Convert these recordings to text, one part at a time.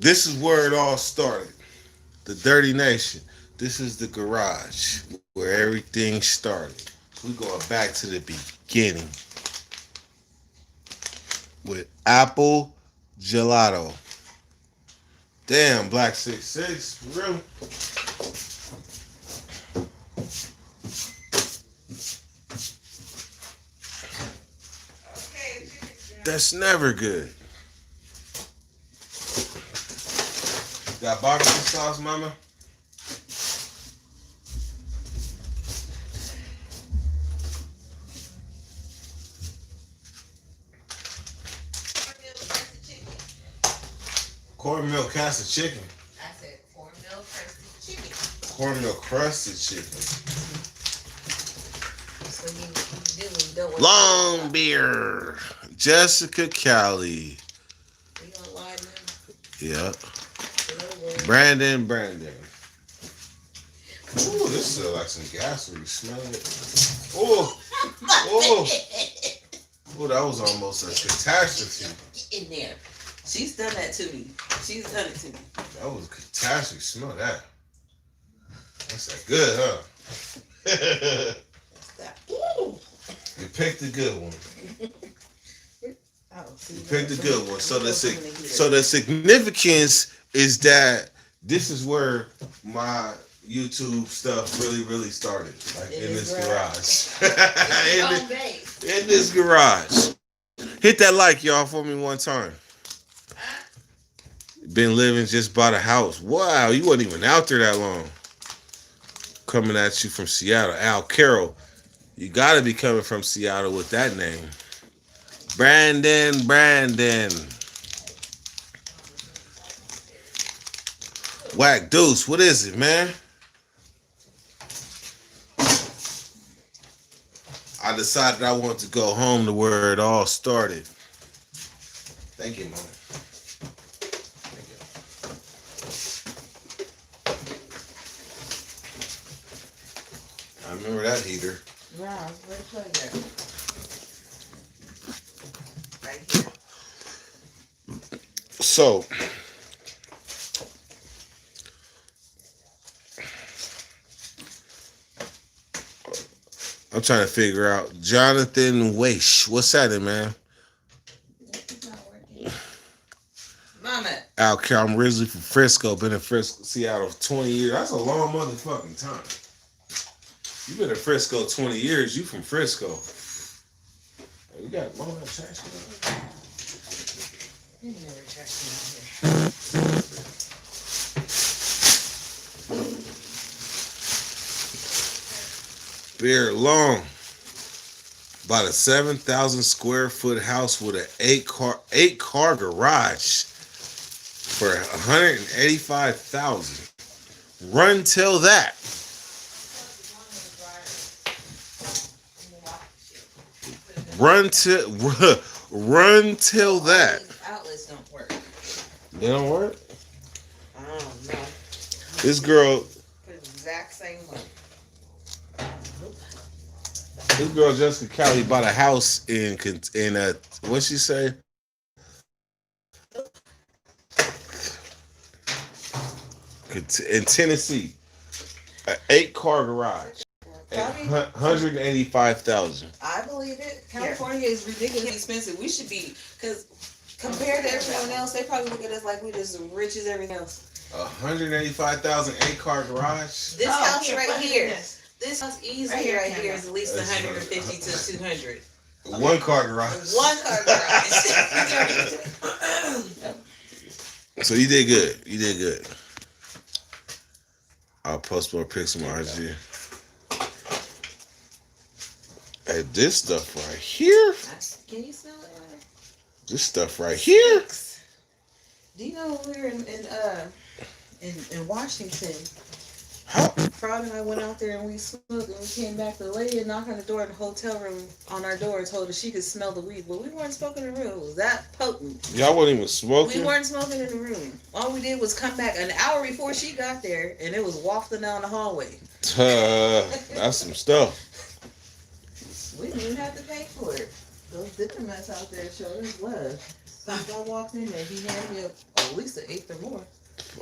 This is where it all started. The Dirty Nation. This is the garage where everything started. We going back to the beginning with apple gelato. Damn, Black 66, for real. That's never good. Got barbecue sauce, mama? Cornmeal casted chicken. I said cornmeal crusted chicken. Cornmeal crusted chicken. So you don't want Long beer. Jessica Cali. you gonna lie to Yep. them? Brandon. Ooh, this is like some gas. You smell it. Oh, oh, oh, that was almost a catastrophe. In there. She's done that to me. She's done it to me. That was a catastrophe. Smell that. That's that good, huh? That. Ooh. You picked a good one. Oh, see, You picked a good one. So the significance is that this is where my YouTube stuff really started. Like in this garage. in this garage. Hit that like, y'all, for me one time. Been living just by the house. Wow, you wasn't even out there that long. Coming at you from Seattle. Al Carroll. You gotta be coming from Seattle with that name. Brandon. Whack Deuce, what is it, man? I decided I wanted to go home to where it all started. Thank you, Mom. Thank you. I remember that heater. Wow, where the plug at? Right here. So, I'm trying to figure out Jonathan Weish. What's that, man? It's not working. Mama. Al Carroll, I'm originally from Frisco. Been in Frisco, Seattle for 20 years. That's a long motherfucking time. You been in Frisco 20 years. You from Frisco. You got all that trash in You never trust me out here. Beer long. About a 7,000 square foot house with an eight car garage for $185,000. Run till that. Run till that. These outlets don't work. They don't work. I don't know. This girl, Put the exact same way. this girl Jessica Cali bought a house in what'd she say? In Tennessee, an 8-car garage. $185,000. I believe it. California is ridiculously expensive. We should be, because compared to everyone else, they probably look at us like we're just as rich as everything else. 185,000 8-car garage. This house right here. This. This house easily right here is at least 150 to 200. 1-car garage. 1-car garage. So you did good. You did good. I'll post more pics on my IG. Hey, this stuff right here. Can you smell it? This stuff right here. Do you know we're in Washington? How? Fraud and I went out there and we smoked and we came back. The lady had knocked on the door in the hotel room on our door and told us she could smell the weed, but we weren't smoking in the room. It was that potent. Y'all wasn't even smoking? We weren't smoking in the room. All we did was come back an hour before she got there and it was wafting down the hallway. That's some stuff. We didn't even have to pay for it. Those diplomats out there showed us love. So I walked in there, he handed me at least an eighth or more.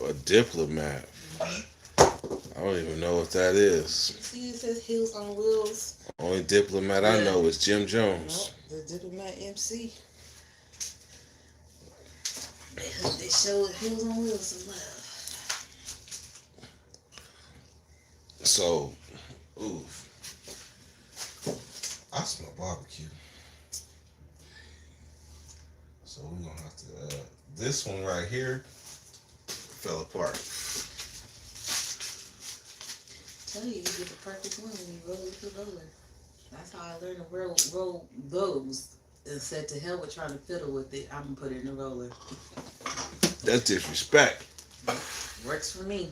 A diplomat. I don't even know what that is. See, it says Heels on Wheels. Only diplomat I know is Jim Jones. Nope, the Diplomat MC. They showed Heels on Wheels some love. So, ooh. I smell barbecue. So we're gonna have to, this one right here fell apart. Tell you get the perfect one when you roll with the roller. That's how I learned to roll those. And said to hell with trying to fiddle with it, I'm gonna put it in the roller. That's disrespect. Works for me.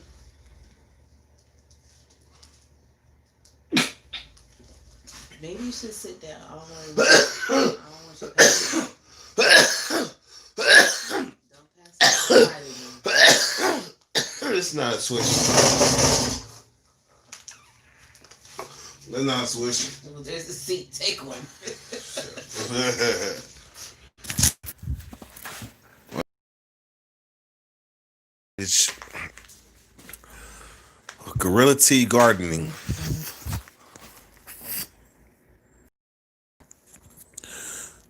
Maybe you should sit down. I don't want you to pass it. Don't pass it outside again. It's not a switch. That's not a switch. Well, there's a seat. Take one. It's Gorilla Tea Gardening.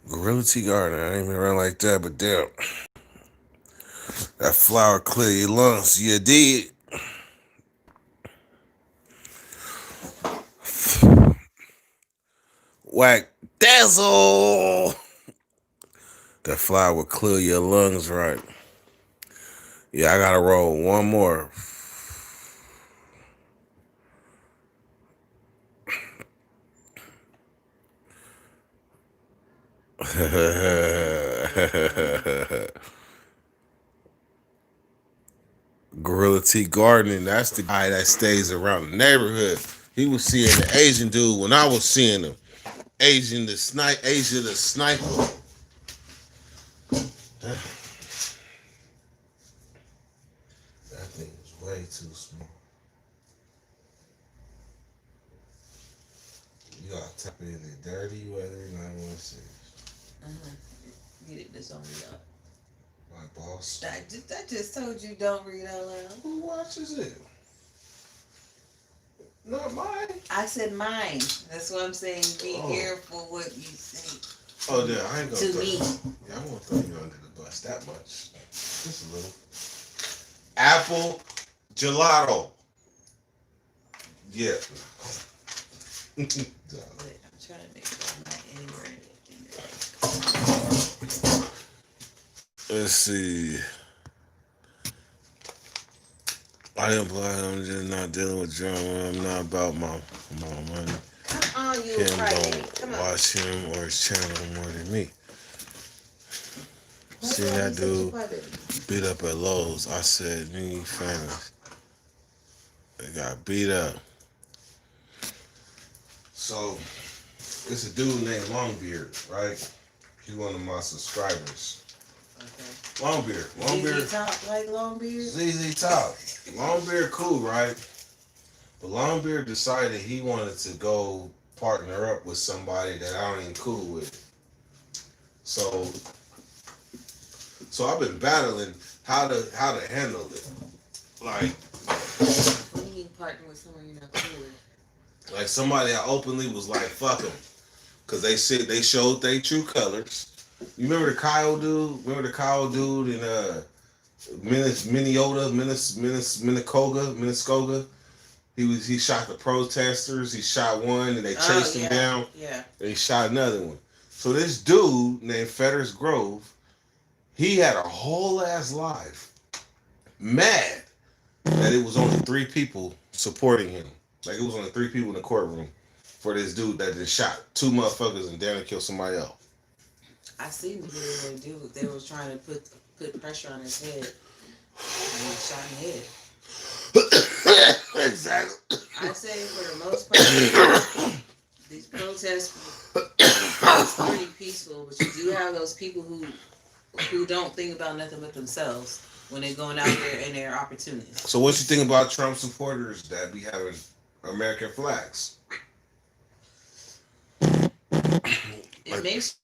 Gorilla Tea Gardening. I ain't been around like that, but damn. That flower clear your lungs. You did. Whack dazzle. That flower will clear your lungs right. Yeah, I gotta roll one more. Gorilla Tea Gardening, that's the guy that stays around the neighborhood. He was seeing the Asian dude when I was seeing him. Asia the sniper. That thing is way too small. You gotta tap it in there dirty, whether or not I want to see it. Get it this on me up. My boss. I just told you don't read out loud. Who watches it? Not mine. I said mine. That's what I'm saying. Be careful what you say. Oh, yeah, I ain't gonna To me. Yeah, I won't throw you under the bus that much. Just a little. Apple gelato. Yeah. I'm trying to make sure I'm not anywhere in there. Let's see. I'm just not dealing with drama. I'm not about my money. Come on, you Him Friday. don't Come on. watch him or his channel more than me. What's See wrong that with such a dude crybaby? beat up at Lowe's. I said, me famous. They got beat up. So, it's a dude named Longbeard, right? He's one of my subscribers. Okay. Longbeard. ZZ Top like Longbeard? ZZ Top. Longbeard cool, right? But Longbeard decided he wanted to go partner up with somebody that I ain't cool with. So I've been battling how to handle it. Like, When you partner with someone you're not cool with. like somebody I openly was like, fuck them. Cause they showed their true colors. You remember the Kyle dude? Remember the Kyle dude in Minnesota? He shot the protesters. He shot one and they chased him down. Yeah. And he shot another one. So this dude named Fetters Grove, he had a whole ass life. Mad that it was only 3 people supporting him. Like it was only 3 people in the courtroom for this dude that just shot 2 motherfuckers and damn killed somebody else. I seen the video dude. They was trying to put pressure on his head. And he shot in the head. Exactly. I say for the most part, these protests are pretty peaceful, but you do have those people who don't think about nothing but themselves when they're going out there and they're opportunists. So what you think about Trump supporters that be having American flags? It makes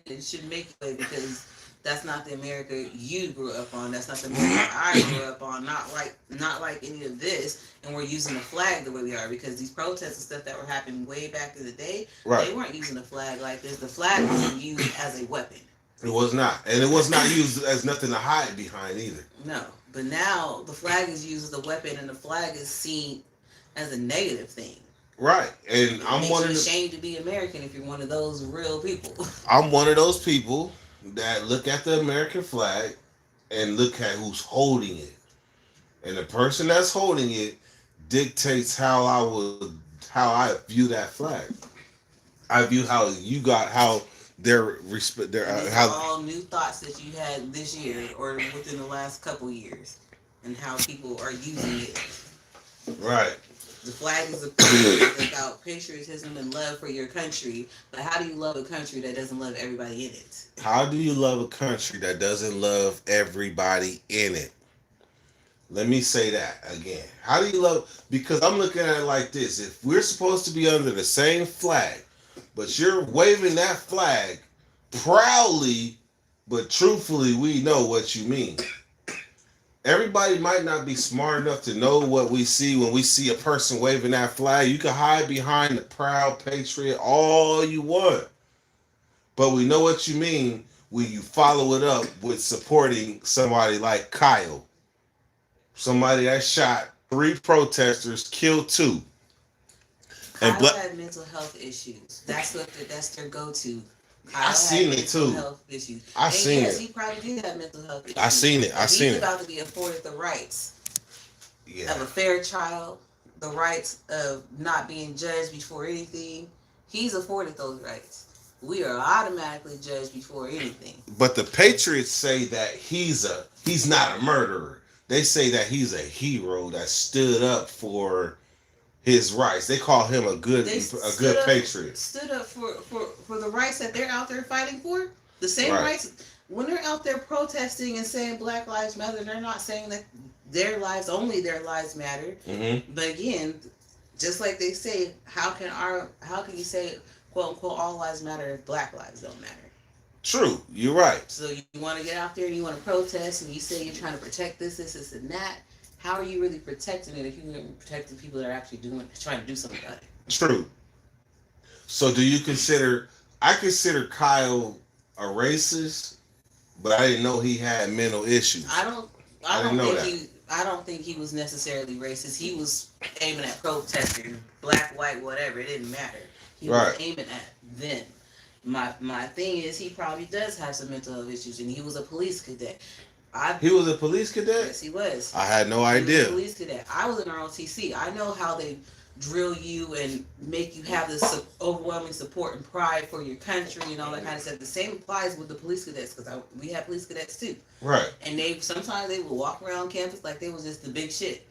it should make it because that's not the America you grew up on. That's not the America I grew up on. Not like any of this. And we're using the flag the way we are because these protests and stuff that were happening way back in the day, Right. they weren't using the flag like this. The flag was used as a weapon. It was not, and it was not used as nothing to hide behind either. No, but now the flag is used as a weapon, and the flag is seen as a negative thing. Right, and I'm one of the ashamed to be American if you're one of those real people. I'm one of those people that look at the American flag and look at who's holding it, and the person that's holding it dictates how I view that flag. I view how their respect their how all new thoughts that you had this year or within the last couple years, and how people are using it. right. The flag is about patriotism and love for your country, but how do you love a country that doesn't love everybody in it? How do you love a country that doesn't love everybody in it? Let me say that again. How do you love? Because I'm looking at it like this: if we're supposed to be under the same flag, but you're waving that flag proudly, but truthfully, we know what you mean. Everybody might not be smart enough to know what we see when we see a person waving that flag. You can hide behind the proud patriot all you want. But we know what you mean when you follow it up with supporting somebody like Kyle. Somebody that shot 3 protesters, killed 2. Kyle had mental health issues. That's their go-to. I seen it too. Health issues. I seen it. He probably did have mental health issues. I seen it. He's about to be afforded the rights of a fair trial, the rights of not being judged before anything. He's afforded those rights. We are automatically judged before anything. But the Patriots say that he's not a murderer. They say that he's a hero that stood up for his rights. They call him a good patriot. Stood up for the rights that they're out there fighting for. The same rights. When they're out there protesting and saying Black Lives Matter, they're not saying that only their lives matter. Mm-hmm. But again, just like they say, how can you say quote unquote all lives matter if Black lives don't matter? True, you're right. So you want to get out there and you want to protest and you say you're trying to protect this, and that. How are you really protecting it if you weren't protecting people that are actually trying to do something about it? True. So do you consider? I consider Kyle a racist, but I didn't know he had mental issues. I don't think he was necessarily racist. He was aiming at protesters, black, white, whatever. It didn't matter. He was aiming at them. My thing is, he probably does have some mental health issues, and he was a police cadet. He was a police cadet? Yes, he was. I had no idea. He was a police cadet. I was in ROTC. I know how they drill you and make you have this overwhelming support and pride for your country and all that kind of stuff. The same applies with the police cadets because we had police cadets too. Right. And sometimes they would walk around campus like they was just the big shit.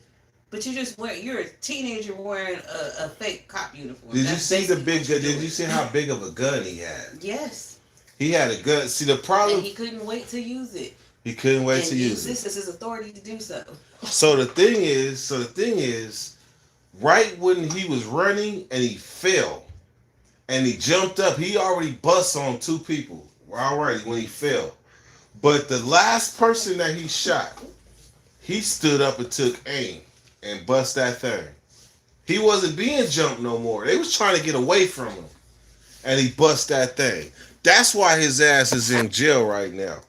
But you're a teenager wearing a fake cop uniform. Did you see how big of a gun he had? Yes. He had a gun. See, the problem... And he couldn't wait to use it. He couldn't wait to use it. This is his authority to do so. So the thing is, right when he was running and he fell, and he jumped up, he already bust on 2 people. Alright, when he fell. But the last person that he shot, he stood up and took aim and bust that thing. He wasn't being jumped no more. They was trying to get away from him. And he bust that thing. That's why his ass is in jail right now.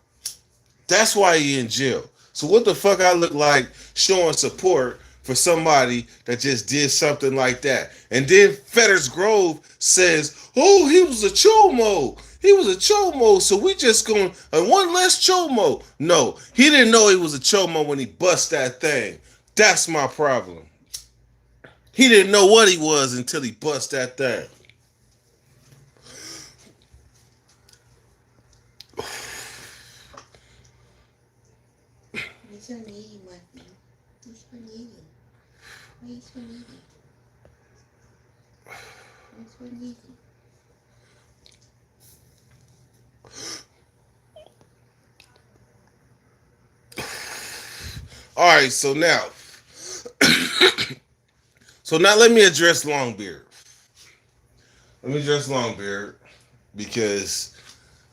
That's why he in jail. So what the fuck I look like showing support for somebody that just did something like that? And then Fetters Grove says, oh, he was a chomo. He was a chomo, so we just going one less chomo. No, he didn't know he was a chomo when he bust that thing. That's my problem. He didn't know what he was until he bust that thing. He's for needy. He's for needy. He's for needy. All right, so now, let me address Longbeard. Let me address Longbeard because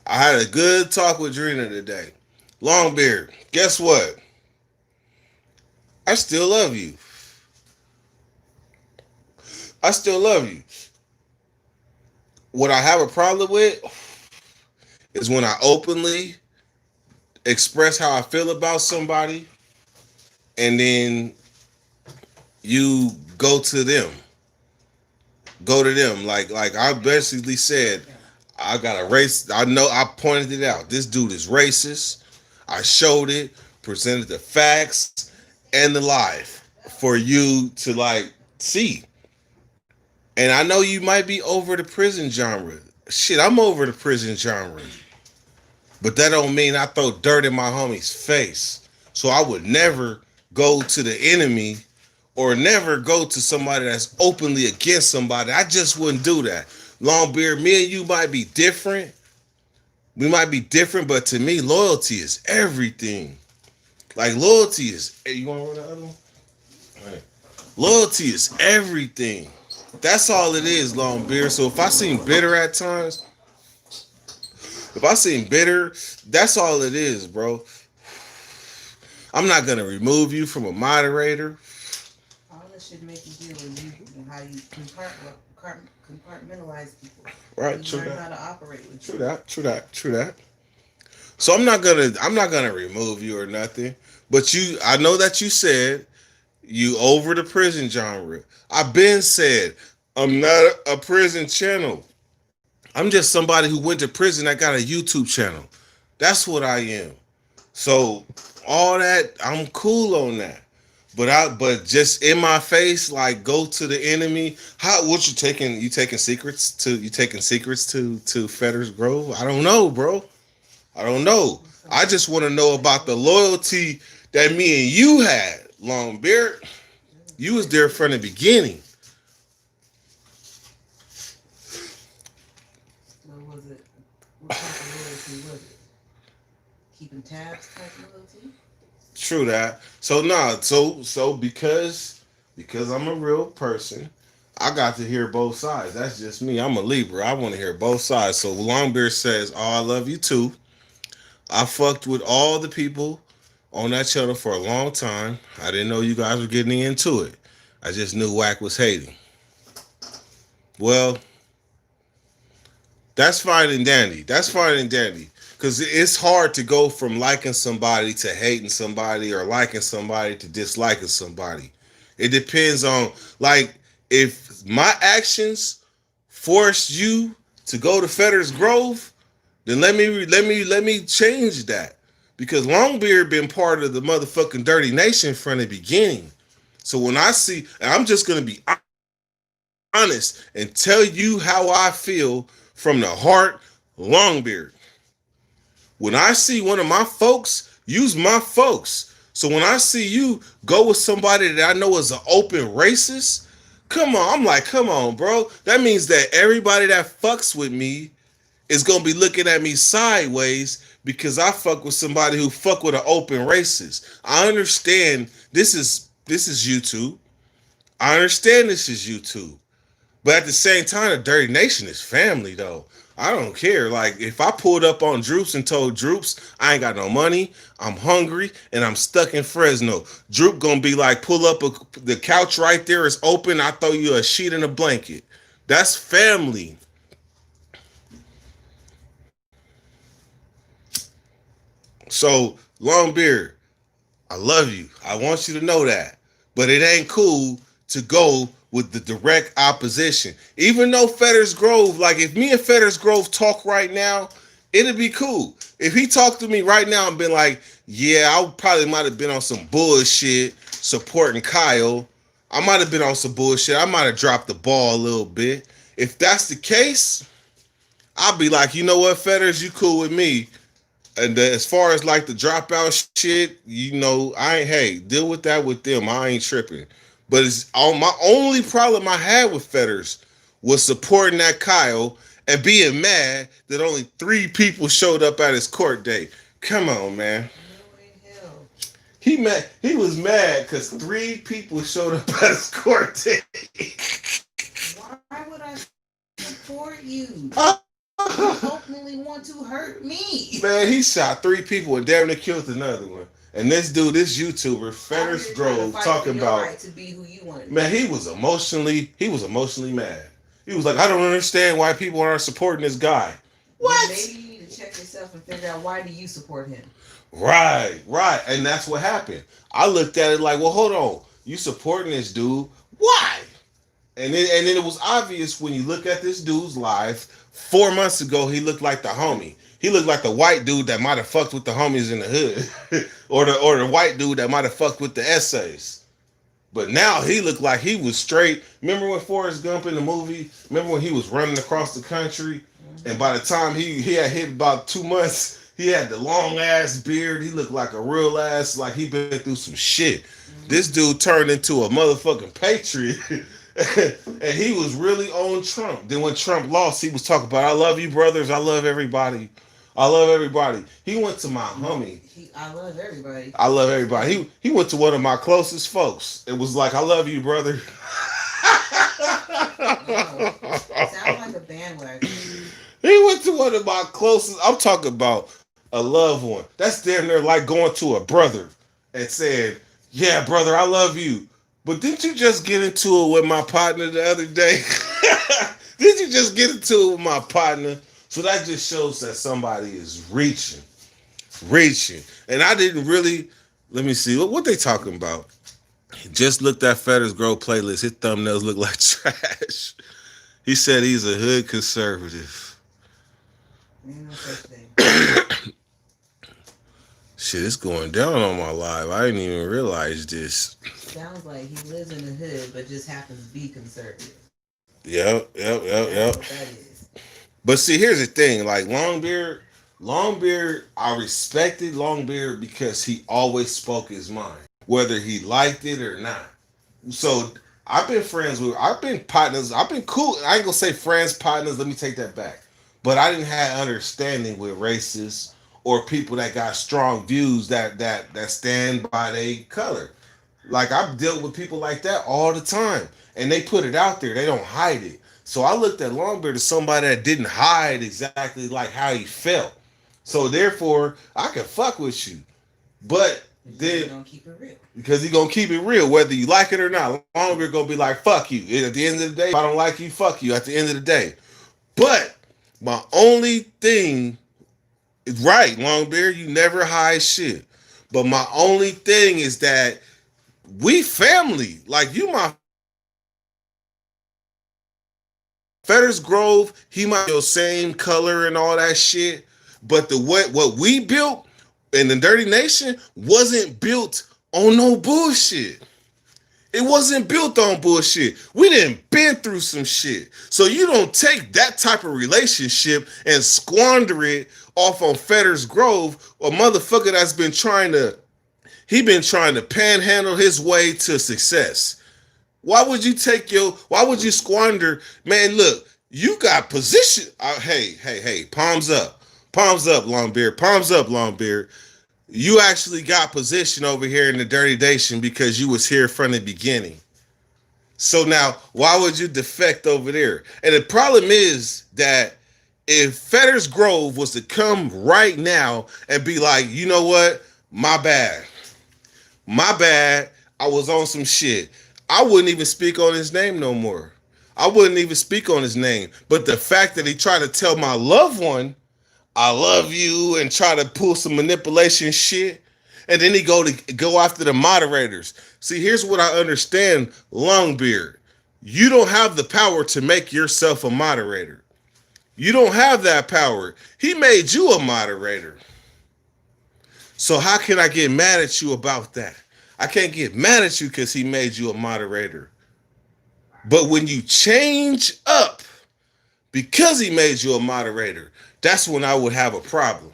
I had a good talk with Drina today. Longbeard, guess what? I still love you. I still love you. What I have a problem with is when I openly express how I feel about somebody and then you go to them. Like I basically said, I got a race. I know I pointed it out. This dude is racist. I showed it, presented the facts and the life for you to like see. And I know you might be over the prison genre. Shit, I'm over the prison genre. But that don't mean I throw dirt in my homie's face. So I would never go to the enemy or never go to somebody that's openly against somebody. I just wouldn't do that. Longbeard, me and you might be different. We might be different, but to me, loyalty is everything. Like loyalty is. Hey, you want to run the other one? All right. Loyalty is everything. That's all it is, Longbeard. So if I seem bitter at times, that's all it is, bro. I'm not gonna remove you from a moderator. All this should make you deal with you and how you compartmentalize people. Right, you true learn that. how to operate with True that. So I'm not gonna remove you or nothing. But I know that you said you over the prison genre. I've been said I'm not a prison channel. I'm just somebody who went to prison that got a YouTube channel. That's what I am. So all that, I'm cool on that. But just in my face, like go to the enemy. What you taking? You taking secrets to Fetters Grove? I don't know, bro. I don't know. I just want to know about the loyalty that me and you had, Longbeard. You was there from the beginning. What was it? What type of loyalty was it? Keeping tabs type loyalty? True that. So because I'm a real person, I got to hear both sides. That's just me. I'm a Libra. I want to hear both sides. So Longbeard says, "Oh, I love you too. I fucked with all the people on that channel for a long time. I didn't know you guys were getting into it. I just knew Wack was hating." Well, that's fine and dandy. Because it's hard to go from liking somebody to hating somebody or liking somebody to disliking somebody. It depends on, like, if my actions forced you to go to Fetters Grove, then let me change that. Because Longbeard been part of the motherfucking Dirty Nation from the beginning. So when I see, and I'm just going to be honest and tell you how I feel from the heart, Longbeard. When I see one of my folks, use my folks. So when I see you go with somebody that I know is an open racist, come on, I'm like, come on, bro. That means that everybody that fucks with me is gonna be looking at me sideways because I fuck with somebody who fuck with an open racist. I understand this is YouTube. I understand this is YouTube. But at the same time, the Dirty Nation is family, though. I don't care. Like, if I pulled up on Droops and told Droops, I ain't got no money, I'm hungry, and I'm stuck in Fresno, Droop gonna be like, pull up, the couch right there is open, I throw you a sheet and a blanket. That's family. So, Longbeard, I love you. I want you to know that. But it ain't cool to go with the direct opposition. Even though Fetters Grove, like if me and Fetters Grove talk right now, it'd be cool. If he talked to me right now and been like, yeah, I probably might have been on some bullshit supporting Kyle. I might have been on some bullshit. I might have dropped the ball a little bit. If that's the case, I'll be like, you know what, Fetters, you cool with me. And as far as like the dropout shit, you know, I ain't, hey, deal with that with them. I ain't tripping. But it's all my only problem I had with Fetters was supporting that Kyle and being mad that only 3 people showed up at his court date. Come on, man. No in hell. He was mad because 3 people showed up at his court date. Why would I support you? Uh, You openly want to hurt me. Man, he shot 3 people and damn near killed another one. And this dude, this YouTuber, Fetters Grove, talking about right to be who you want. Man, he was emotionally mad. He was like, I don't understand why people aren't supporting this guy. What? Maybe you need to check yourself and figure out, why do you support him? Right. And that's what happened. I looked at it like, well, hold on. You supporting this dude? Why? And then it was obvious when you look at this dude's life. 4 months ago, he looked like the homie. He looked like the white dude that might have fucked with the homies in the hood. or the white dude that might have fucked with the essays. But now he looked like he was straight. Remember when Forrest Gump in the movie? Remember when he was running across the country? And by the time he had hit about 2 months, he had the long ass beard. He looked like a real ass, like he been through some shit. This dude turned into a motherfucking patriot. And he was really on Trump. Then when Trump lost, he was talking about, I love you, brothers. I love everybody. I love everybody. He went to my homie. I love everybody. I love everybody. He went to one of my closest folks. It was like, I love you, brother. Sounds like a bandwagon. He went to one of my closest. I'm talking about a loved one. That's damn near like going to a brother and saying, yeah, brother, I love you. But didn't you just get into it with my partner the other day? Did you just get into it with my partner? So that just shows that somebody is reaching. And I didn't really, let me see, what they talking about? Just looked at Fetters Grove playlist. His thumbnails look like trash. He said he's a hood conservative. Ain't no such thing. Shit, it's going down on my live. I didn't even realize this. Sounds like he lives in the hood, but just happens to be conservative. Yep. That's what that is. But see, here's the thing. Like Longbeard, I respected Longbeard because he always spoke his mind, whether he liked it or not. So I've been partners, I've been cool. I ain't gonna say friends, partners, let me take that back. But I didn't have understanding with racists or people that got strong views that stand by their color. Like I've dealt with people like that all the time. And they put it out there, they don't hide it. So I looked at Longbeard as somebody that didn't hide exactly like how he felt. So therefore, I can fuck with you. But then gonna keep it real. Because he gonna keep it real, whether you like it or not. Longbeard gonna be like, fuck you. And at the end of the day, if I don't like you, fuck you at the end of the day. But my only thing is right, Longbeard, you never hide shit. But my only thing is that we family. Like you my Fetters Grove, he might be your same color and all that shit. But what we built in the Dirty Nation wasn't built on no bullshit. It wasn't built on bullshit. We didn't been through some shit. So you don't take that type of relationship and squander it off on Fetters Grove, a motherfucker that's been trying to panhandle his way to success. Why would you squander, man, look, you got position. Hey, palms up, Longbeard. You actually got position over here in the Dirty Nation because you was here from the beginning. So now, why would you defect over there? And the problem is that if Fetters Grove was to come right now and be like, you know what, my bad, I was on some shit, I wouldn't even speak on his name no more. But the fact that he tried to tell my loved one, I love you, and try to pull some manipulation shit, and then he go after the moderators. See, here's what I understand, Longbeard. You don't have the power to make yourself a moderator. You don't have that power. He made you a moderator. So how can I get mad at you about that? I can't get mad at you because he made you a moderator. But when you change up because he made you a moderator, that's when I would have a problem.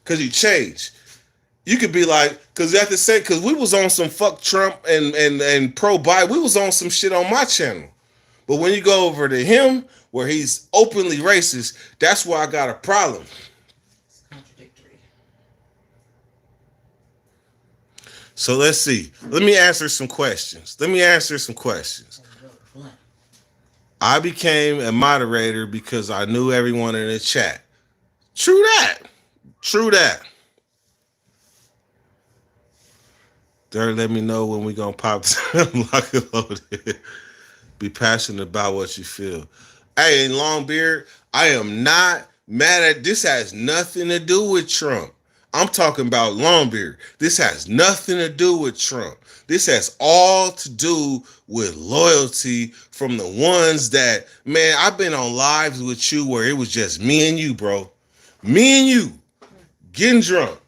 because you change. You could be like, because at the same, because we was on some fuck Trump and pro Biden, we was on some shit on my channel. But when you go over to him, where he's openly racist, that's where I got a problem. It's contradictory. So let's see. Let me answer some questions. I became a moderator because I knew everyone in the chat. True that. Derek, let me know when we gonna pop lock and loaded. Be passionate about what you feel. Hey, in Longbeard, I am not mad at this. Has nothing to do with Trump. I'm talking about Longbeard. This has nothing to do with Trump. This has all to do with loyalty from the ones that, man, I've been on lives with you where it was just me and you, bro. Me and you getting drunk.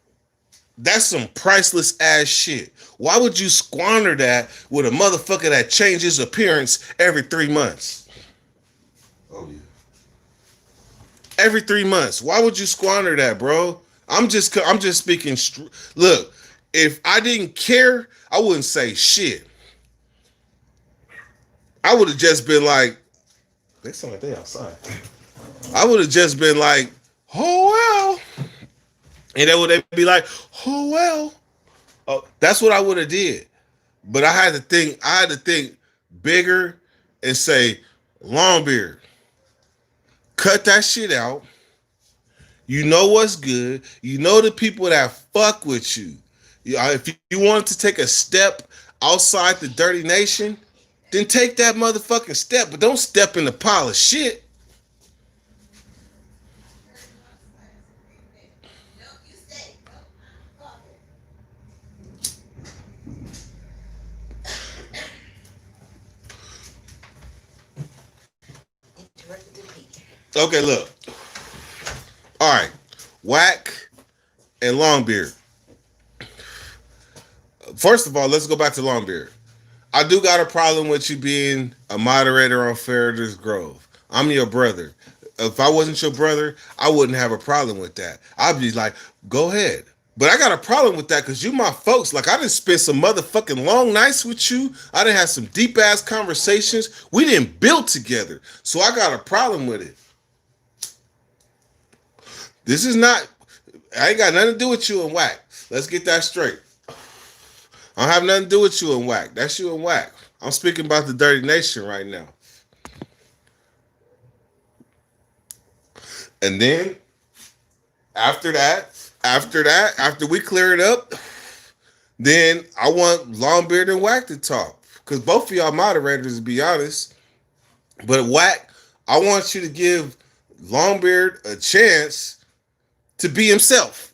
That's some priceless ass shit. Why would you squander that with a motherfucker that changes appearance every 3 months? Oh, yeah. Every 3 months. Why would you squander that, bro? I'm just speaking. Look, if I didn't care, I wouldn't say shit. I would have just been like, they sound like they outside. I would have just been like, oh well. And then would they be like, oh well. Oh, that's what I would have did. But I had to think bigger and say, Longbeard, cut that shit out. You know what's good. You know the people that fuck with you. If you wanted to take a step outside the dirty nation, then take that motherfucking step. But don't step in the pile of shit. Okay, look. All right. Wack and Longbeard. First of all, let's go back to Longbeard. I do got a problem with you being a moderator on Faraday's Grove. I'm your brother. If I wasn't your brother, I wouldn't have a problem with that. I'd be like, go ahead. But I got a problem with that because you my folks. Like, I done spent some motherfucking long nights with you. I done had some deep-ass conversations. We didn't build together. So I got a problem with it. This is not, I ain't got nothing to do with you and Wack. Let's get that straight. I don't have nothing to do with you and Wack. That's you and Wack. I'm speaking about the Dirty Nation right now. And then, after we clear it up, then I want Longbeard and Wack to talk. Because both of y'all moderators, to be honest. But Wack, I want you to give Longbeard a chance to be himself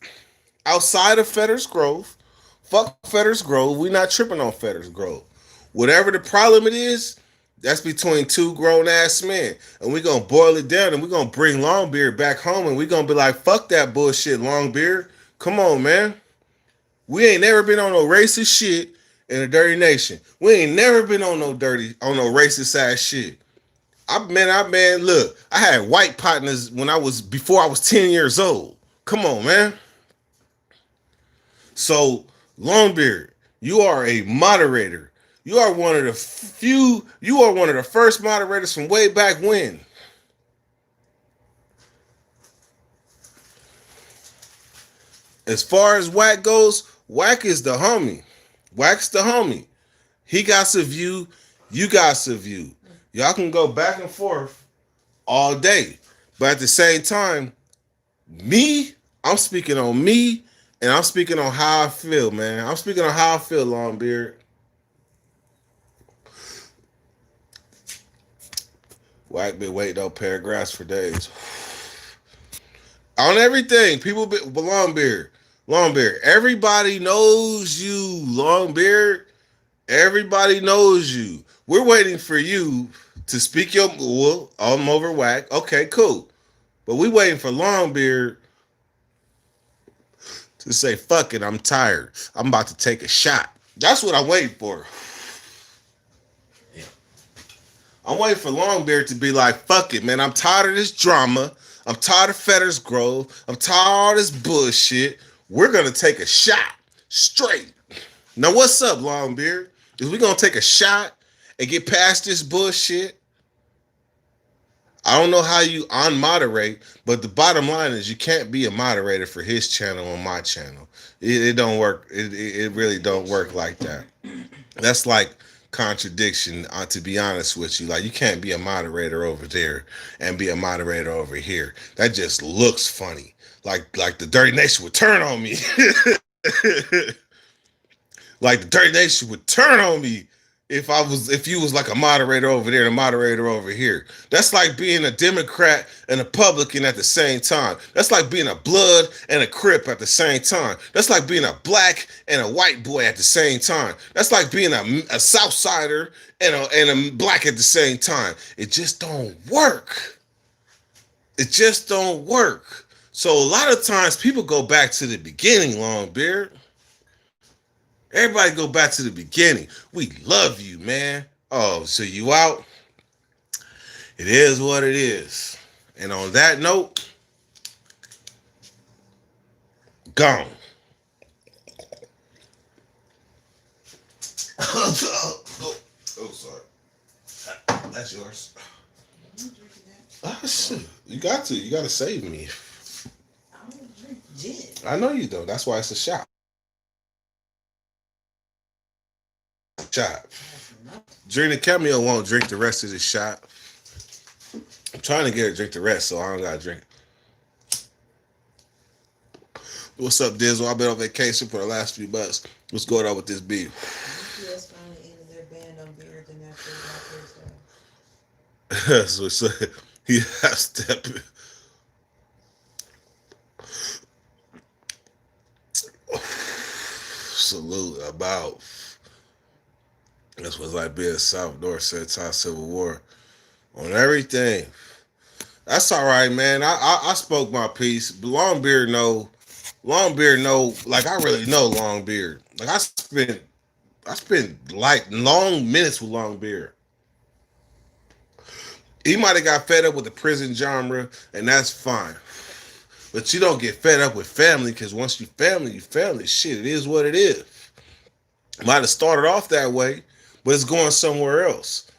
outside of Fetters Grove. Fuck Fetters Grove. We not tripping on Fetters Grove. Whatever the problem it is, that's between two grown ass men. And we're going to boil it down and we're going to bring Longbeard back home and we're going to be like, fuck that bullshit, Longbeard. Come on, man. We ain't never been on no racist shit in a dirty nation. We ain't never been on no racist ass shit. Look, I had white partners before I was 10 years old. Come on, man. So, Longbeard, you are a moderator. You are one of the first moderators from way back when. As far as Wack goes, Wack is the homie. Wack's the homie. He got a view, you got a view. Y'all can go back and forth all day. But at the same time, I'm speaking on me, and I'm speaking on how I feel, man. I'm speaking on how I feel, Longbeard. Wack been waiting on paragraphs for days. On everything, Longbeard. Everybody knows you, Longbeard. Everybody knows you. We're waiting for you to speak I'm over Wack. Okay, cool. But we waiting for Longbeard to say, fuck it, I'm tired. I'm about to take a shot. That's what I'm waiting for. Yeah. I'm waiting for Longbeard to be like, fuck it, man. I'm tired of this drama. I'm tired of Fetters Grove. I'm tired of all this bullshit. We're gonna take a shot straight. Now, what's up, Longbeard? Is we gonna take a shot and get past this bullshit? I don't know how you unmoderate, but the bottom line is you can't be a moderator for his channel on my channel. It don't work. It really don't work like that. That's like contradiction, to be honest with you. Like, you can't be a moderator over there and be a moderator over here. That just looks funny. Like the Dirty Nation would turn on me. Like the Dirty Nation would turn on me if you was like a moderator over there and a moderator over here. That's like being a Democrat and a Republican at the same time. That's like being a Blood and a Crip at the same time. That's like being a black and a white boy at the same time. That's like being a Southsider and a black at the same time. It just don't work. It just don't work. So a lot of times people go back to the beginning, Longbeard. Everybody go back to the beginning. We love you, man. Oh, so you out? It is what it is. And on that note, gone. Oh, sorry. That's yours. Oh, shit. You got to. You got to save me. I don't drink gin. I know you don't. That's why it's a shot. Shot. Drink the cameo won't drink the rest of the shot. I'm trying to get her to drink the rest, so I don't gotta drink it. What's up, Dizzle? I've been on vacation for the last few months. What's going on with this beef? UPS finally ended their ban on beer the natural Thursday. So he has step. Salute about. That's what's like being South North Central Civil War on everything. That's all right, man. I spoke my piece. Longbeard know. Like, I really know Longbeard. Like, I spent like long minutes with Longbeard. He might have got fed up with the prison genre, and that's fine. But you don't get fed up with family, because once you family, shit, it is what it is. Might have started off that way, but it's going somewhere else.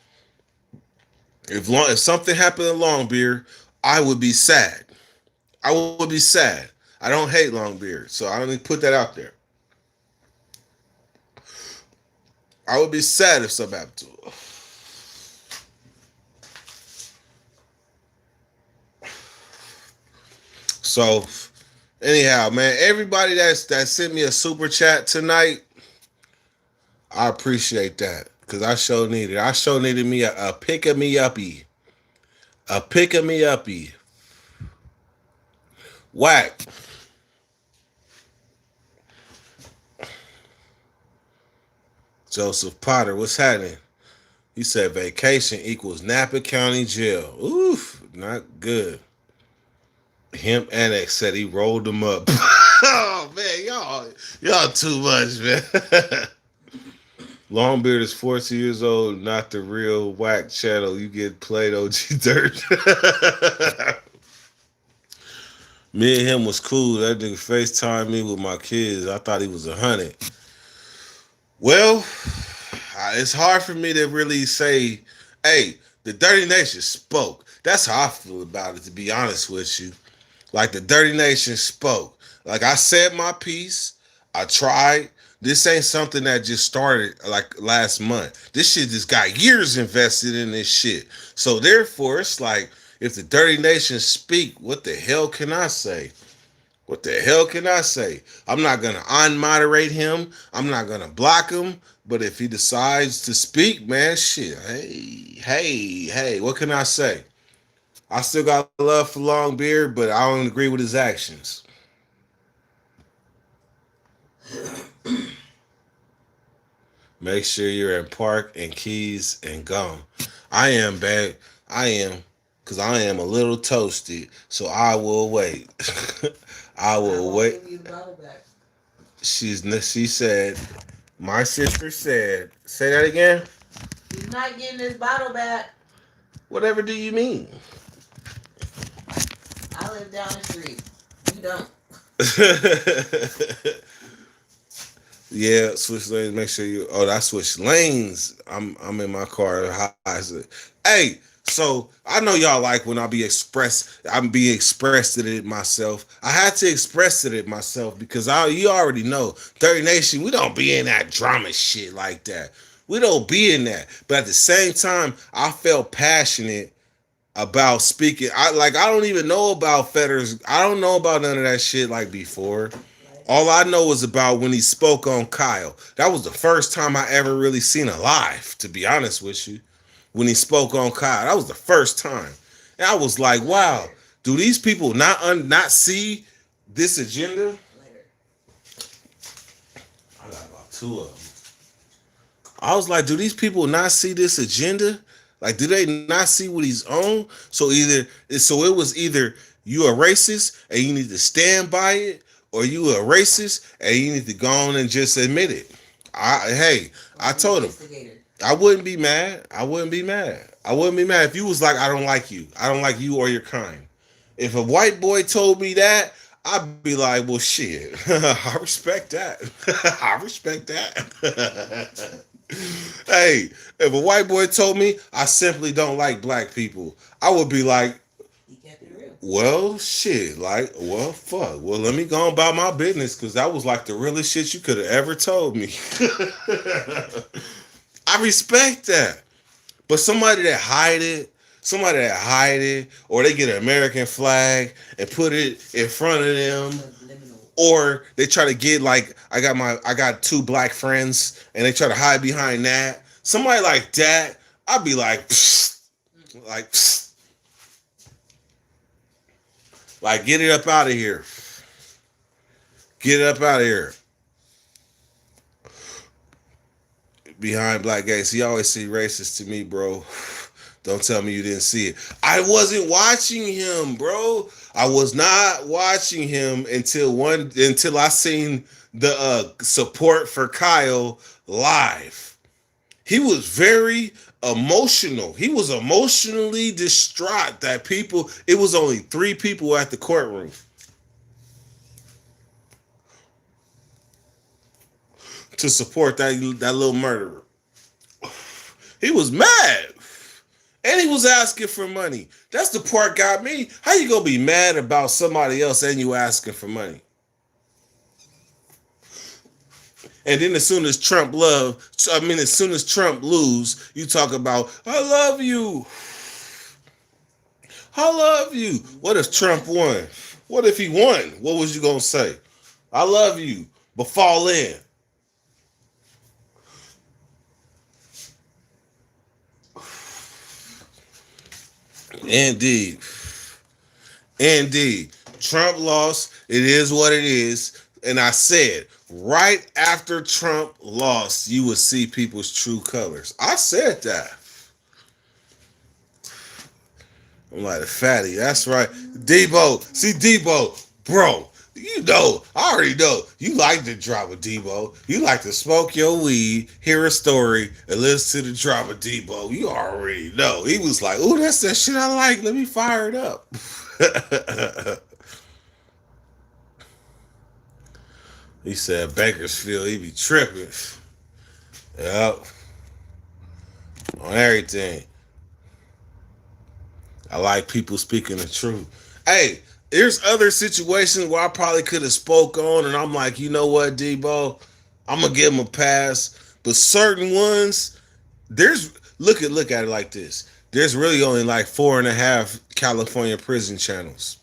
If something happened to Longbeard, I would be sad. I would be sad. I don't hate Longbeard, so I don't even put that out there. I would be sad if something happened to him. So, anyhow, man, everybody that sent me a super chat tonight, I appreciate that, because I sure needed. I sure needed me a pick-a-me-uppy. A pick-a-me-uppy. Whack. Joseph Potter, what's happening? He said vacation equals Napa County Jail. Oof, not good. Hemp Annex said he rolled them up. Oh, man, y'all too much, man. Longbeard is 40 years old, not the real whack channel. You get played OG dirt. Me and him was cool. That nigga FaceTimed me with my kids. I thought he was 100. Well, it's hard for me to really say, hey, the Dirty Nation spoke. That's how I feel about it, to be honest with you. Like, the Dirty Nation spoke. Like, I said my piece. I tried. This ain't something that just started like last month. This shit just got years invested in this shit. So therefore, it's like, if the Dirty Nation speak, what the hell can I say? What the hell can I say? I'm not going to unmoderate him. I'm not going to block him. But if he decides to speak, man, shit, hey, what can I say? I still got love for Longbeard, but I don't agree with his actions. Make sure you're in Park and Keys and gone. I am, babe. I am, because I am a little toasted, so I will wait. I will wait. Give you the bottle back. She said, my sister said, say that again? He's not getting his bottle back. Whatever do you mean? I live down the street. You don't. Yeah, switch lanes. Make sure you. Oh, I switched lanes. I'm in my car. How is it? Hey, so I know y'all like when I be express. I'm being expressed it myself. I had to express it myself because you already know 30 Nation. We don't be in that drama shit like that. We don't be in that. But at the same time, I felt passionate about speaking. I don't even know about Fetters. I don't know about none of that shit like before. All I know is about when he spoke on Kyle. That was the first time I ever really seen it live, to be honest with you. When he spoke on Kyle, that was the first time. And I was like, wow, do these people not see this agenda? I got about 2 of them. I was like, do these people not see this agenda? Like, do they not see what he's on? So it was either you a racist and you need to stand by it, or you a racist and you need to go on and just admit it. I told him I wouldn't be mad. I wouldn't be mad if you was like, I don't like you. I don't like you or your kind. If a white boy told me that, I'd be like, well, shit. I respect that. I respect that. Hey, if a white boy told me I simply don't like black people, I would be like, well, shit, well, fuck. Well, let me go about my business because that was like the realest shit you could have ever told me. I respect that. But somebody that hide it, or they get an American flag and put it in front of them, or they try to get like, I got 2 black friends and they try to hide behind that. Somebody like that, I'd be like, psst, like, psst. Like, get it up out of here. Get it up out of here. Behind black gays. He always see racist to me, bro. Don't tell me you didn't see it. I wasn't watching him, bro. I was not watching him until I seen the support for Kyle live. He was very emotional. He was emotionally distraught that it was only 3 people at the courtroom. To support that little murderer. He was mad. And he was asking for money. That's the part got me. How you gonna be mad about somebody else and you asking for money? And then as soon as Trump lose, you talk about, I love you. I love you. What if Trump won? What if he won? What was you gonna say? I love you, but fall in. Indeed. Trump lost. It is what it is. And I said, right after Trump lost, you would see people's true colors. I said that. I'm like a fatty. That's right. Debo, bro. You know, I already know. You like the drama, Debo. You like to smoke your weed, hear a story, and listen to the drama, Debo. You already know. He was like, ooh, that's that shit I like. Let me fire it up. He said Bakersfield, he be tripping. Yep. On everything. I like people speaking the truth. Hey, there's other situations where I probably could have spoke on, and I'm like, you know what, Debo? I'm gonna give him a pass. But certain ones, look at it like this. There's really only like 4.5 California prison channels.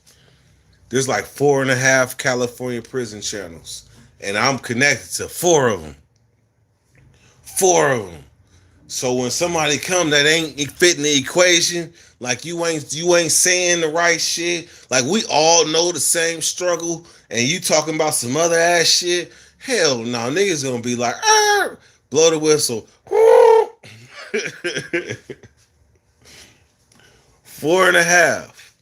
There's like 4.5 California prison channels. And I'm connected to 4 of them. 4 of them. So when somebody come that ain't fitting the equation, like you ain't saying the right shit, like we all know the same struggle, and you talking about some other ass shit, hell no, niggas gonna be like, blow the whistle. 4.5.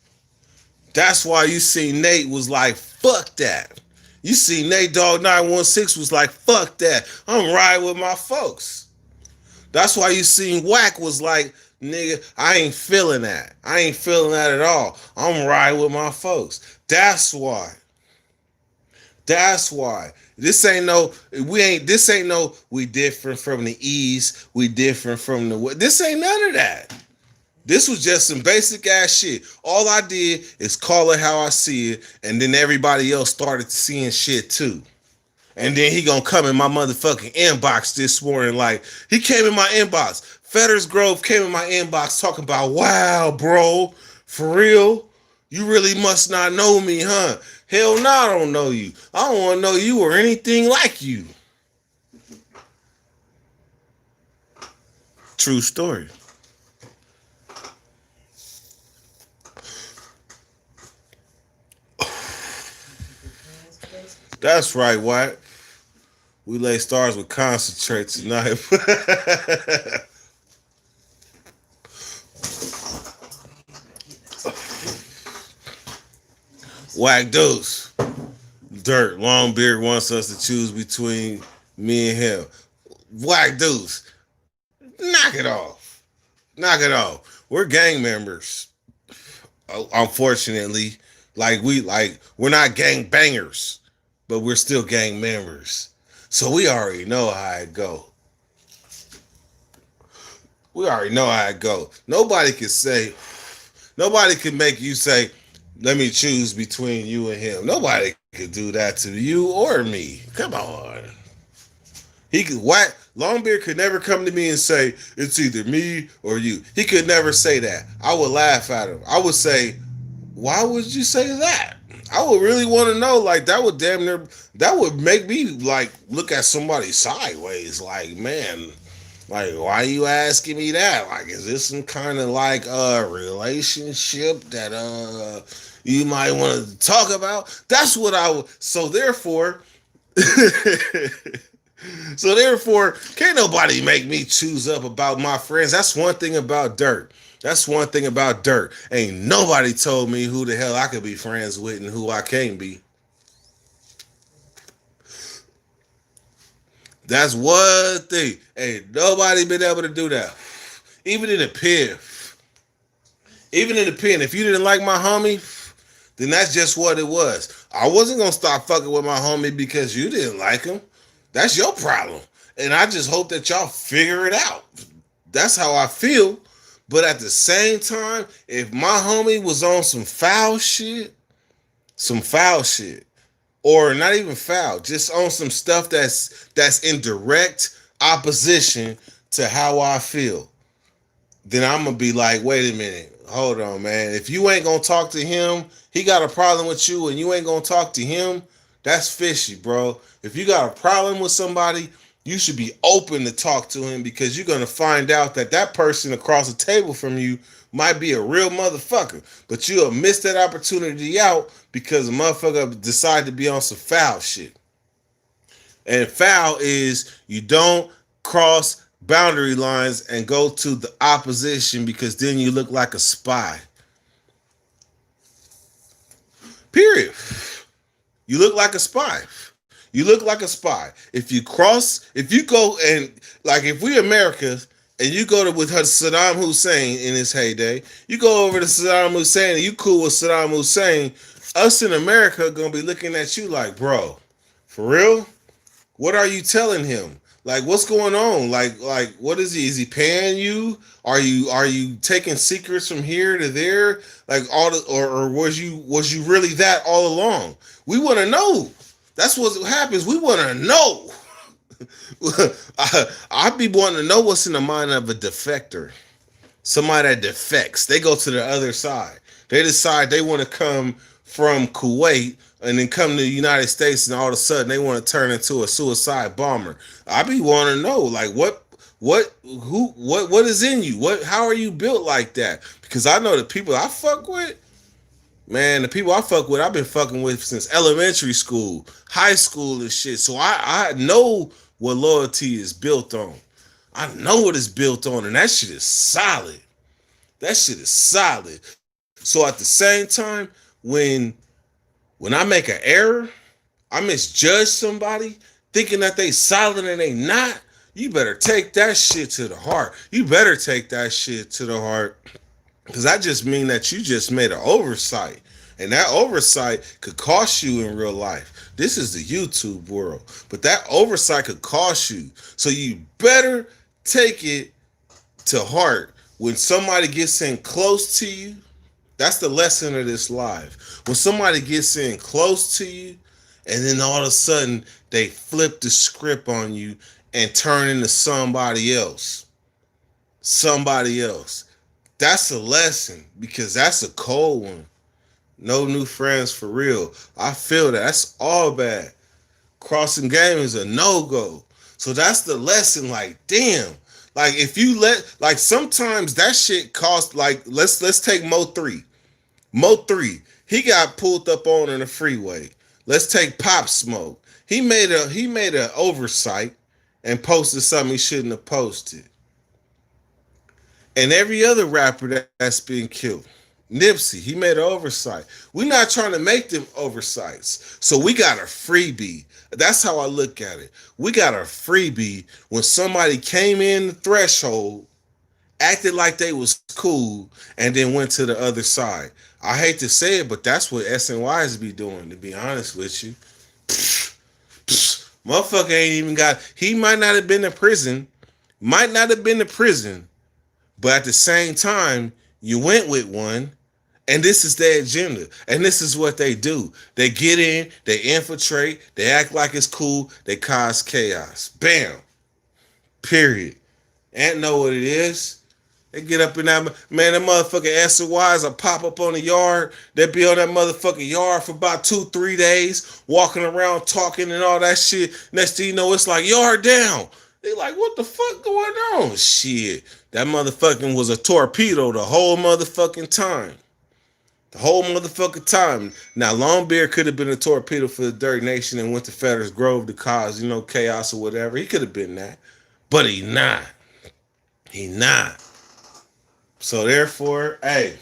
That's why you see Nate was like, fuck that. You see Nate Dogg 916 was like, fuck that. I'm riding with my folks. That's why you seen Wack was like, nigga, I ain't feeling that. I ain't feeling that at all. I'm riding with my folks. That's why. That's why. This ain't no we different from the East, we different from the West. This ain't none of that. This was just some basic ass shit. All I did is call it how I see it, and then everybody else started seeing shit too. And then he gonna come in my motherfucking inbox this morning. Like, he came in my inbox. Fetters Grove came in my inbox talking about, wow, bro, for real? You really must not know me, huh? Hell no, I don't know you. I don't want to know you or anything like you. True story. That's right, White. We lay stars with concentrate tonight. Whack Deuce. Dirt. Longbeard wants us to choose between me and him. Whack Deuce. Knock it off. Knock it off. We're gang members. Unfortunately. We're not gang bangers, but we're still gang members. So we already know how it go. We already know how it go. Nobody can make you say, let me choose between you and him. Nobody could do that to you or me. Come on. Longbeard could never come to me and say, it's either me or you. He could never say that. I would laugh at him. I would say, why would you say that? I would really want to know, like, that would make me, like, look at somebody sideways, like, man, like, why are you asking me that? Like, is this some kind of, like, relationship that, you might want to talk about? That's what I would, so therefore, can't nobody make me choose up about my friends. That's one thing about Dirt. Ain't nobody told me who the hell I could be friends with and who I can't be. That's one thing. Ain't nobody been able to do that. Even in the pen. If you didn't like my homie, then that's just what it was. I wasn't going to stop fucking with my homie because you didn't like him. That's your problem. And I just hope that y'all figure it out. That's how I feel. But at the same time, if my homie was on some foul shit, or not even foul, just on some stuff that's in direct opposition to how I feel, then I'm going to be like, wait a minute, hold on, man. If you ain't going to talk to him, he got a problem with you and you ain't going to talk to him, that's fishy, bro. If you got a problem with somebody, you should be open to talk to him because you're going to find out that person across the table from you might be a real motherfucker. But you'll miss that opportunity out because a motherfucker decided to be on some foul shit. And foul is you don't cross boundary lines and go to the opposition because then you look like a spy. Period. You look like a spy. If you go and, like, if we America and you go to with Saddam Hussein in his heyday, you go over to Saddam Hussein and you cool with Saddam Hussein, us in America are gonna be looking at you like, bro, for real? What are you telling him? Like, what's going on? Like, what is he? Is he paying you? Are you taking secrets from here to there? Like or was you really that all along? We want to know. That's what happens. We want to know. I be wanting to know what's in the mind of a defector. Somebody that defects. They go to the other side. They decide they want to come from Kuwait and then come to the United States, and all of a sudden they want to turn into a suicide bomber. I be wanting to know, like, what is in you? How are you built like that? Because I know the people I fuck with, man, the people I fuck with, I've been fucking with since elementary school, high school and shit. So I know what loyalty is built on. I know what it's built on, and that shit is solid. So at the same time, when I make an error, I misjudge somebody thinking that they solid and they not, you better take that shit to the heart. You better take that shit to the heart. Because I just mean that you just made an oversight. And that oversight could cost you in real life. This is the YouTube world. But that oversight could cost you. So you better take it to heart. When somebody gets in close to you, that's the lesson of this live. When somebody gets in close to you, and then all of a sudden they flip the script on you and turn into somebody else. Somebody else. That's a lesson because that's a cold one. No new friends for real. I feel that. That's all bad. Crossing game is a no-go. So that's the lesson. Like, damn. Like, if you like, sometimes that shit costs, like, let's take Mo 3. Mo 3, he got pulled up on in the freeway. Let's take Pop Smoke. He made a oversight and posted something he shouldn't have posted. And every other rapper that's been killed. Nipsey, he made an oversight. We're not trying to make them oversights. So we got a freebie. That's how I look at it. We got a freebie when somebody came in the threshold, acted like they was cool, and then went to the other side. I hate to say it, but that's what SNYs be doing, to be honest with you. Motherfucker ain't even he might not have been to prison, but at the same time, you went with one, and this is their agenda. And this is what they do. They get in, they infiltrate, they act like it's cool, they cause chaos. Bam. Period. And know what it is. They get up in that, man, that motherfucking SOYs will pop up on the yard. They be on that motherfucking yard for about 2-3 days, walking around talking and all that shit. Next thing you know, it's like, yard down. They like, what the fuck going on? Shit. That motherfucking was a torpedo the whole motherfucking time. The whole motherfucking time. Now, Longbeard could have been a torpedo for the Dirty Nation and went to Feathers Grove to cause, chaos or whatever. He could have been that. But he not. He not. So therefore, hey.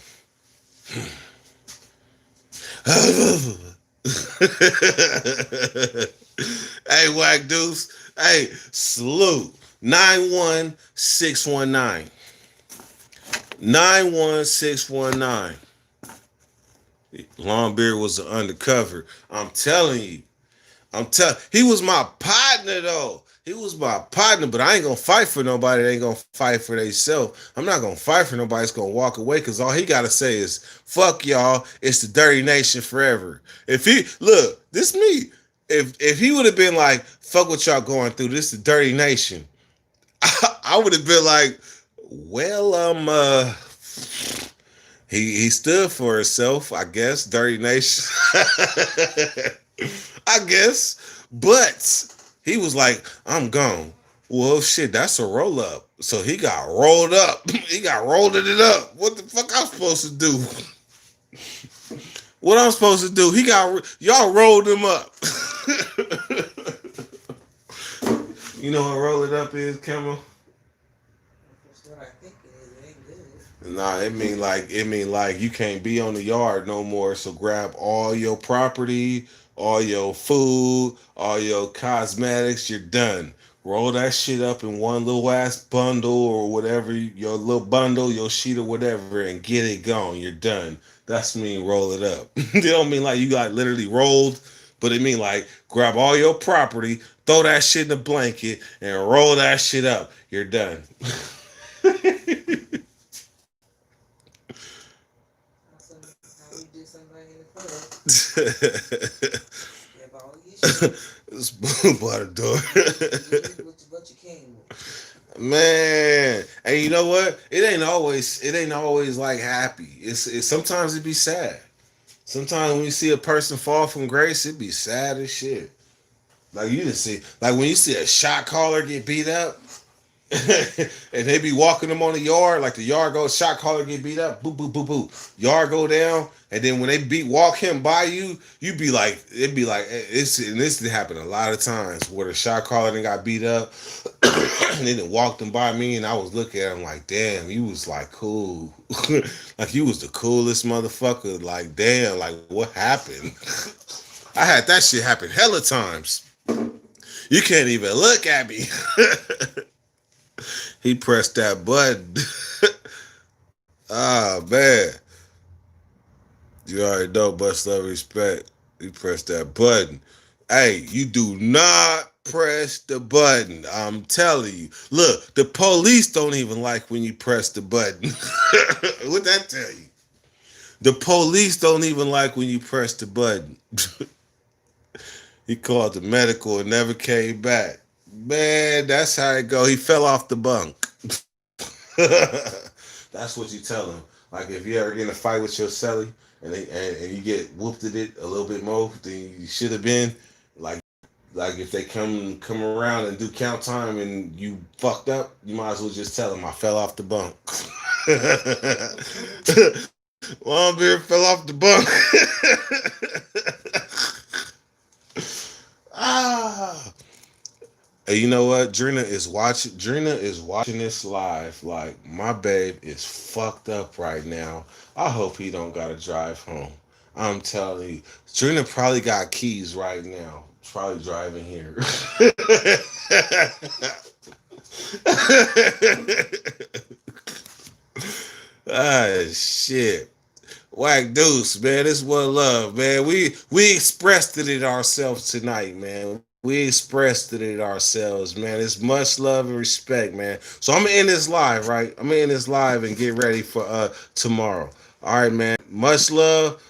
Hey, Whack Deuce. Hey, salute. 91619. 91619. Longbeard was an undercover. I'm telling you. He was my partner though. He was my partner, but I ain't gonna fight for nobody that ain't gonna fight for themselves. I'm not gonna fight for nobody that's gonna walk away because all he gotta say is, fuck y'all, it's the Dirty Nation forever. If he this me. If he would have been like, fuck what y'all going through, this is the Dirty Nation, I would have been like, well, he stood for himself, I guess, Dirty Nation. I guess. But he was like, I'm gone. Well, shit, that's a roll up. So he got rolled up. He got rolled it up. What the fuck I'm supposed to do? What I'm supposed to do? Y'all rolled him up. You know what roll it up is, Camel? That's what I think it is. It ain't good. Nah, it mean like you can't be on the yard no more. So grab all your property, all your food, all your cosmetics. You're done. Roll that shit up in one little ass bundle or whatever, your little bundle, your sheet or whatever, and get it gone. You're done. That's mean roll it up. It don't mean like you got literally rolled, but it mean like grab all your property, throw that shit in a blanket, and roll that shit up. You're done. How you do somebody in the club? Grab all your shit. It's by the door. What you came with. Man, and you know what? It ain't always like happy. It's sometimes it be sad. Sometimes when you see a person fall from grace, it be sad as shit. Like you just see, like when you see a shot caller get beat up, and they be walking them on the yard, like the yard goes, shot caller get beat up, boop, boop, boop, boop. Yard go down, and then when they walk him by you, you be like, it'd be like, and this happen a lot of times where the shot caller then got beat up, and then it walked him by me, and I was looking at him like, damn, you was like cool. Like you was the coolest motherfucker. Like, damn, like what happened? I had that shit happen hella times. You can't even look at me. He pressed that button. Ah, man. You already know, much love, respect. He pressed that button. Hey, you do not press the button. I'm telling you. Look, the police don't even like when you press the button. What'd that tell you? The police don't even like when you press the button. He called the medical and never came back. Man, that's how it go. He fell off the bunk. That's what you tell him. Like if you ever get in a fight with your celly and you get whooped at it a little bit more than you should have been, like if they come around and do count time and you fucked up, you might as well just tell them I fell off the bunk. Longbeard fell off the bunk. Ah. Hey, you know what? Drina is watching this live. Like, my babe is fucked up right now. I hope he don't gotta drive home. I'm telling you. Drina probably got keys right now. Probably driving here. Ah, shit. Whack Deuce, man. This one love, man. We expressed it ourselves tonight, man. We expressed it ourselves, man. It's much love and respect, man. So I'm gonna end this live, right? I'm gonna end this live and get ready for tomorrow. All right, man. Much love,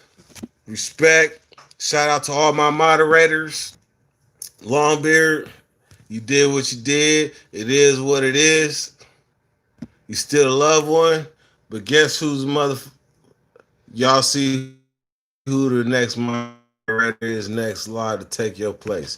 respect. Shout out to all my moderators. Longbeard, you did what you did. It is what it is. You still a loved one, but guess who's Y'all see who the next moderator is next live to take your place.